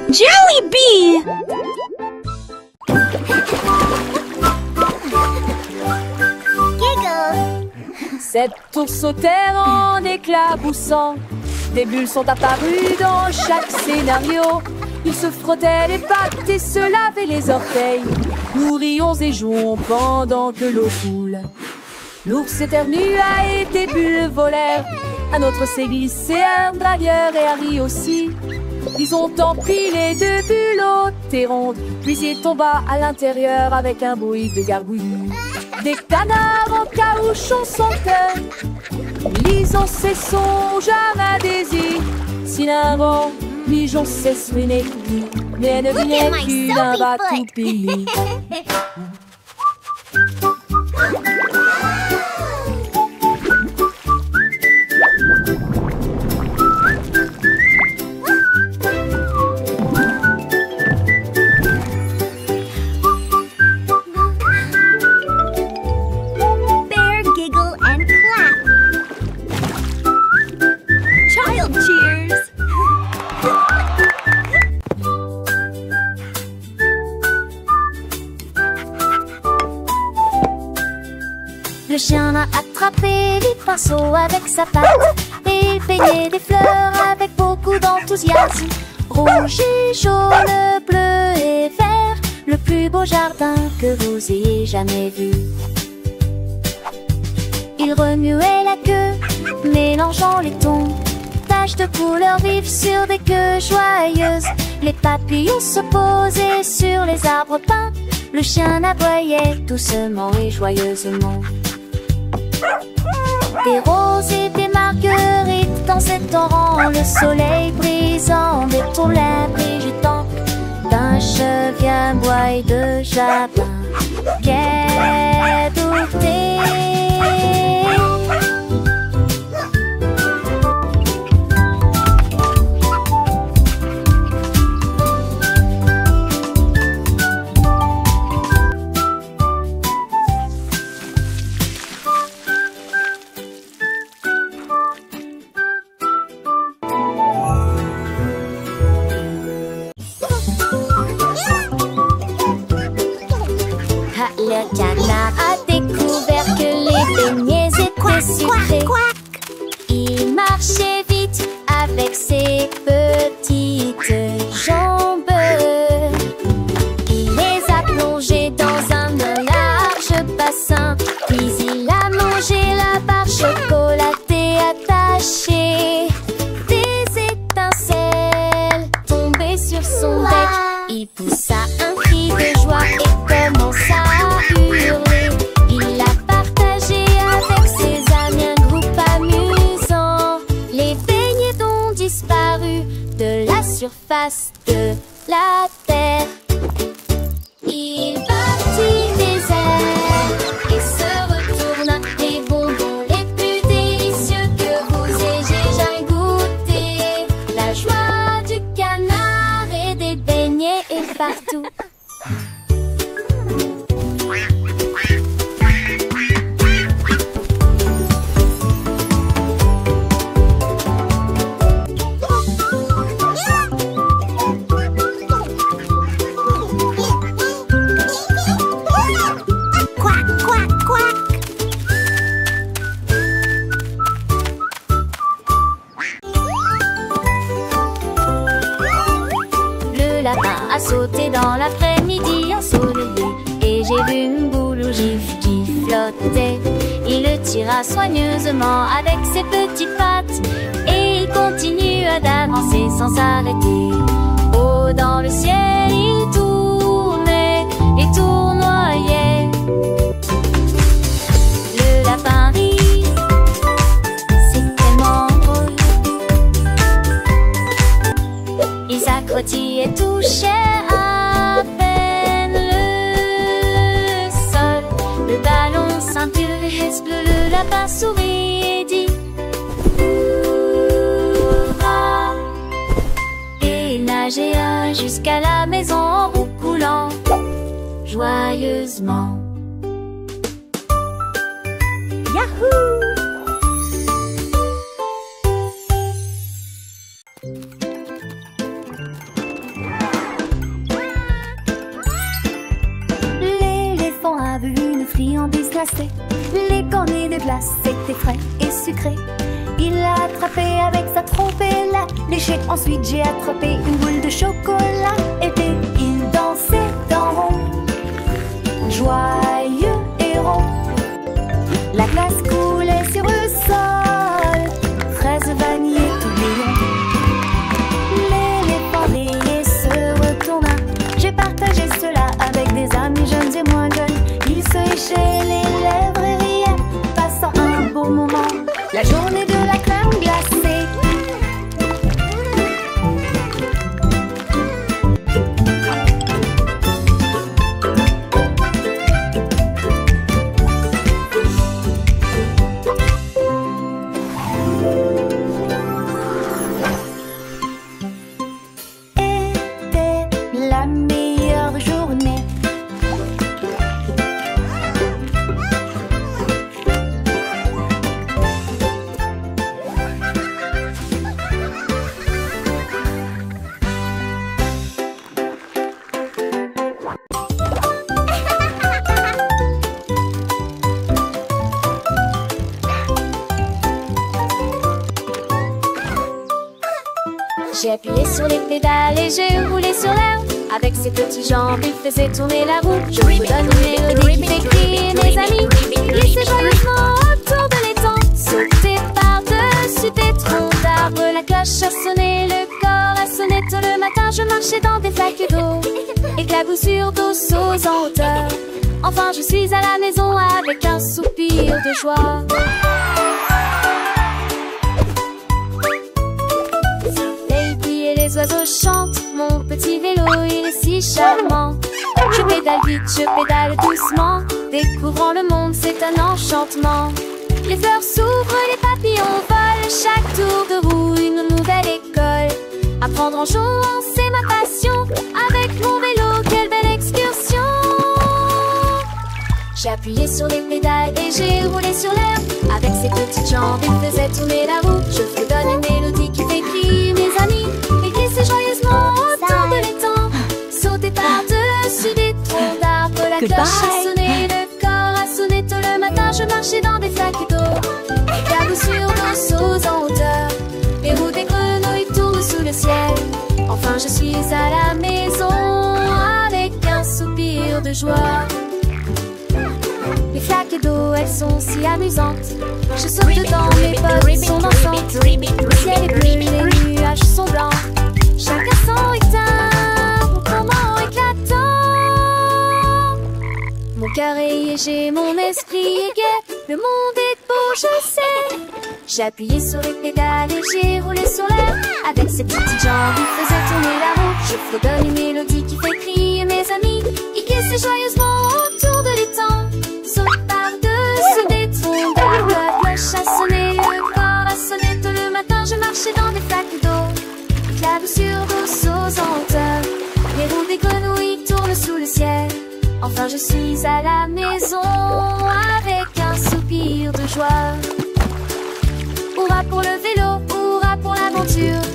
Jollibee! Giggle! Cet ours sautait en éclaboussant. Des bulles sont apparues dans chaque scénario. Il se frottait les pattes et se lavait les orteils. Nous rions et jouons pendant que l'eau coule. L'ours éternue et des bulles volèrent. Un autre s'est glissé, un dragueur et Harry aussi. Ils ont empilé deux bulles hautes et rondes. Puis il tomba à l'intérieur avec un bruit de gargouillis. Des canards en caoutchouc sautaient. Lisons ces songes à désir. Si l'un vent, pigeon s'essuie, mais ne vient qu'une batoupille. Bear giggle and clap. Child cheers. Le chien a attrapé les pinceaux avec sa patte et il peignait des fleurs avec beaucoup d'enthousiasme. Rouge et jaune, bleu et vert, le plus beau jardin que vous ayez jamais vu. Il remuait la queue, mélangeant les tons, taches de couleurs vives sur des queues joyeuses. Les papillons se posaient sur les arbres peints, le chien aboyait doucement et joyeusement. Des roses et des marguerites dans cet rang, le soleil brisant des tourlets brigitant d'un chevier bois et de jardin. Quai douté. Le canard a découvert que les beignets étaient sucrés. Il marchait vite avec ses petites jambes. Il les a plongés dans un large bassin. Puis il a mangé la barre chocolatée attachée. Des étincelles tombaient sur son bec. Il poussa un cri de joie et commença à hurler. Il a partagé avec ses amis un groupe amusant. Les beignets ont disparu de la surface de la terre. Il battit des ailes et se retourna. Les bonbons les plus délicieux que vous ayez jamais goûté. La joie du canard et des beignets est partout. Le lapin a sauté dans l'après-midi ensoleillé et j'ai vu une boule au gif qui flottait. Il le tira soigneusement avec ses petites pattes et il continue à danser sans s'arrêter. Haut dans le ciel, il tournait et tournoyait. Le lapin rit, c'est tellement drôle. Il s'accrotit et touchait à peine le sol. Le ballon ceinture et bleu, le lapin sourit et dit hurrah. Et il nageait jusqu'à la maison en roucoulant joyeusement. Yahoo! glacé. Les cornets de glace étaient frais et sucrés. Il l'a attrapé avec sa trompe et l'a léché. Ensuite j'ai attrapé une boule de chocolat. Et puis il dansait dans rond, joyeux et rond. La glace coulait sur le sol, fraises, vanille et tourbillon. L'éléphant rayé se retourna. J'ai partagé cela avec des amis jeunes et moins jeunes. Ils se léchaient les lèvres et riaient, passant un beau moment. La journée de la crème glacée. Était la meilleure journée. J'ai appuyé sur les pédales et j'ai roulé sur l'herbe. Avec ses petites jambes, il faisait tourner la roue. Je vous donne une mélodie qui fait crier mes amis. Glissez joyeusement autour de l'étang. Sautez par-dessus des troncs d'arbres. La cloche a sonné, le corps a sonné. Tôt le matin, je marchais dans des flaques d'eau. Éclaboussures d'eau sauts en hauteur. Enfin, je suis à la maison avec un soupir de joie. Les oiseaux chantent, mon petit vélo il est si charmant. Je pédale vite, je pédale doucement. Découvrant le monde, c'est un enchantement. Les fleurs s'ouvrent, les papillons volent. Chaque tour de roue, une nouvelle école. Apprendre en jouant, c'est ma passion. Avec mon vélo, quelle belle excursion. J'ai appuyé sur les pédales et j'ai roulé sur l'herbe. Avec ses petites jambes, il faisait tourner la roue. Je vous donne une mélodie qui fait crier mes amis. Glissez joyeusement autour de l'étang. Sautez par-dessus des troncs d'arbres. La cloche a sonné, le corps a sonné. Tôt le matin, je marchais dans des flaques d'eau. Éclaboussures d'eau sauts en hauteur. Les roues des grenouilles tournent sous le ciel. Enfin, je suis à la maison avec un soupir de joie. Les flaques d'eau, elles sont si amusantes. Je saute dedans, mes potes sont dansantes. Le ciel est bleu, les nuages sont blancs. Chacun son éteint, mon comment éclatant. Mon cœur est léger, mon esprit est gai. Le monde est beau, je sais. J'ai appuyé sur les pédales et j'ai roulé sur l'air. Avec ses petites jambes, il faisait tourner la roue. Je fredonne une mélodie qui fait crier mes amis. Il glissait joyeusement autour de l'étang. Saute par-dessus des troncs d'arbres. La cloche a sonné, le corps a sonné. Tôt le matin, je marchais dans des flaques d'eau. Éclaboussures d'eau sauts en hauteur. Les roues des grenouilles tournent sous le ciel. Enfin, je suis à la maison avec un soupir de joie. Hurrah pour le vélo, hurrah pour l'aventure.